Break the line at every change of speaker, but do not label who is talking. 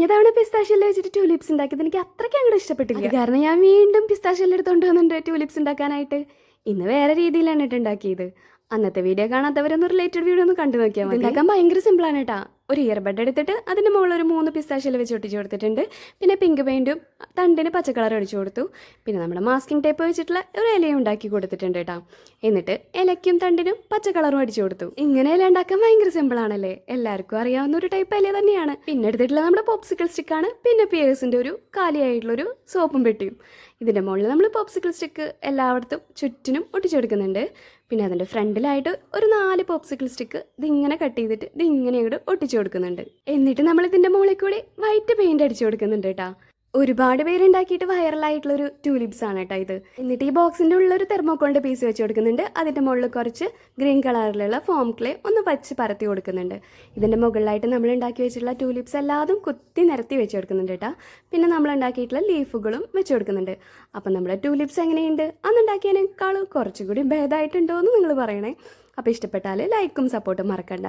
കഴിഞ്ഞ തവണ പിസ്താഷ്യല്ല വെച്ചിട്ട് ട്യൂലിപ്സ് ഉണ്ടാക്കിയത് എനിക്ക് അത്രയ്ക്ക് അങ്ങോട്ട് ഇഷ്ടപ്പെട്ടില്ല. കാരണം ഞാൻ വീണ്ടും പിസ്താഷ്യല്ല എടുത്തുകൊണ്ട് വന്നിട്ടുണ്ട് ട്യൂലിപ്സ് ഉണ്ടാക്കാനായിട്ട്. ഇന്ന് വേറെ രീതിയിലാണ് ഉണ്ടാക്കിയത്. അന്നത്തെ വീഡിയോ കാണാത്തവരൊന്ന് റിലേറ്റഡ് വീഡിയോ ഒന്ന് കണ്ടു നോക്കിയാൽ മതി. ഉണ്ടാക്കാൻ ഭയങ്കര സിമ്പിളാണ് കേട്ടോ. ഒരു ഇയർബഡ് എടുത്തിട്ട് അതിൻ്റെ മുകളിൽ ഒരു 3 പിസ്താഷ്യല വെച്ച് ഒട്ടിച്ച് കൊടുത്തിട്ടുണ്ട്. പിന്നെ പിങ്ക് പെയിൻറ്റും തണ്ടിന് പച്ചക്കളർ അടിച്ചു കൊടുത്തു. പിന്നെ നമ്മുടെ മാസ്കിംഗ് ടേപ്പ് വെച്ചിട്ടുള്ള ഒരു ഇലയും ഉണ്ടാക്കി കൊടുത്തിട്ടുണ്ട് കേട്ടോ. എന്നിട്ട് ഇലയ്ക്കും തണ്ടിനും പച്ചക്കളറും അടിച്ചു കൊടുത്തു. ഇങ്ങനെ ഇല ഉണ്ടാക്കാൻ ഭയങ്കര സിമ്പിളാണല്ലേ, എല്ലാവർക്കും അറിയാവുന്ന ഒരു ടൈപ്പ് ഇല തന്നെയാണ്. പിന്നെ എടുത്തിട്ടുള്ള നമ്മുടെ പോപ്സിക്കിൾ സ്റ്റിക്കാണ്. പിന്നെ പിയേഴ്സിൻ്റെ ഒരു കാലിയായിട്ടുള്ളൊരു സോപ്പും പെട്ടിയും. ഇതിൻ്റെ മുകളിൽ നമ്മൾ പോപ്സിക്കിൾ സ്റ്റിക്ക് എല്ലായിടത്തും ചുറ്റിനും ഒട്ടിച്ചെടുക്കുന്നുണ്ട്. പിന്നെ അതിൻ്റെ ഫ്രണ്ടിലായിട്ട് ഒരു 4 പോപ്സിക്കിൾ സ്റ്റിക്ക് ഇതിങ്ങനെ കട്ട് ചെയ്തിട്ട് ഇതിങ്ങനെ അങ്ങോട്ട് ഒട്ടിച്ചു കൊടുക്കുന്നുണ്ട്. എന്നിട്ട് നമ്മൾ ഇതിൻ്റെ മുകളിൽ കൂടി വൈറ്റ് പെയിൻറ് അടിച്ചു കൊടുക്കുന്നുണ്ട് കേട്ടോ. ഒരുപാട് പേരുണ്ടാക്കിയിട്ട് വൈറലായിട്ടുള്ളൊരു ട്യൂലിപ്സ് ആണ് കേട്ടോ ഇത്. എന്നിട്ട് ഈ ബോക്സിൻ്റെ ഉള്ളൊരു തെർമോക്കോളിൻ്റെ പീസ് വെച്ച് കൊടുക്കുന്നുണ്ട്. അതിൻ്റെ മുകളിൽ കുറച്ച് ഗ്രീൻ കളറിലുള്ള ഫോം ക്ലേ ഒന്ന് വച്ച് പരത്തി കൊടുക്കുന്നുണ്ട്. ഇതിൻ്റെ മുകളിലായിട്ട് നമ്മൾ ഉണ്ടാക്കി വെച്ചിട്ടുള്ള ട്യൂലിപ്സ് എല്ലാതും കുത്തി നിരത്തി വെച്ച് കൊടുക്കുന്നുണ്ട് കേട്ടോ. പിന്നെ നമ്മൾ ഉണ്ടാക്കിയിട്ടുള്ള ലീഫുകളും വെച്ച് കൊടുക്കുന്നുണ്ട്. അപ്പം നമ്മുടെ ട്യൂലിപ്സ് എങ്ങനെയുണ്ട്, അന്നുണ്ടാക്കിയതിനേക്കാളും കുറച്ചുകൂടി ഭേദമായിട്ടുണ്ടോ എന്ന് നിങ്ങൾ പറയണേ. അപ്പോൾ ഇഷ്ടപ്പെട്ടാൽ ലൈക്കും സപ്പോർട്ടും മറക്കണ്ട.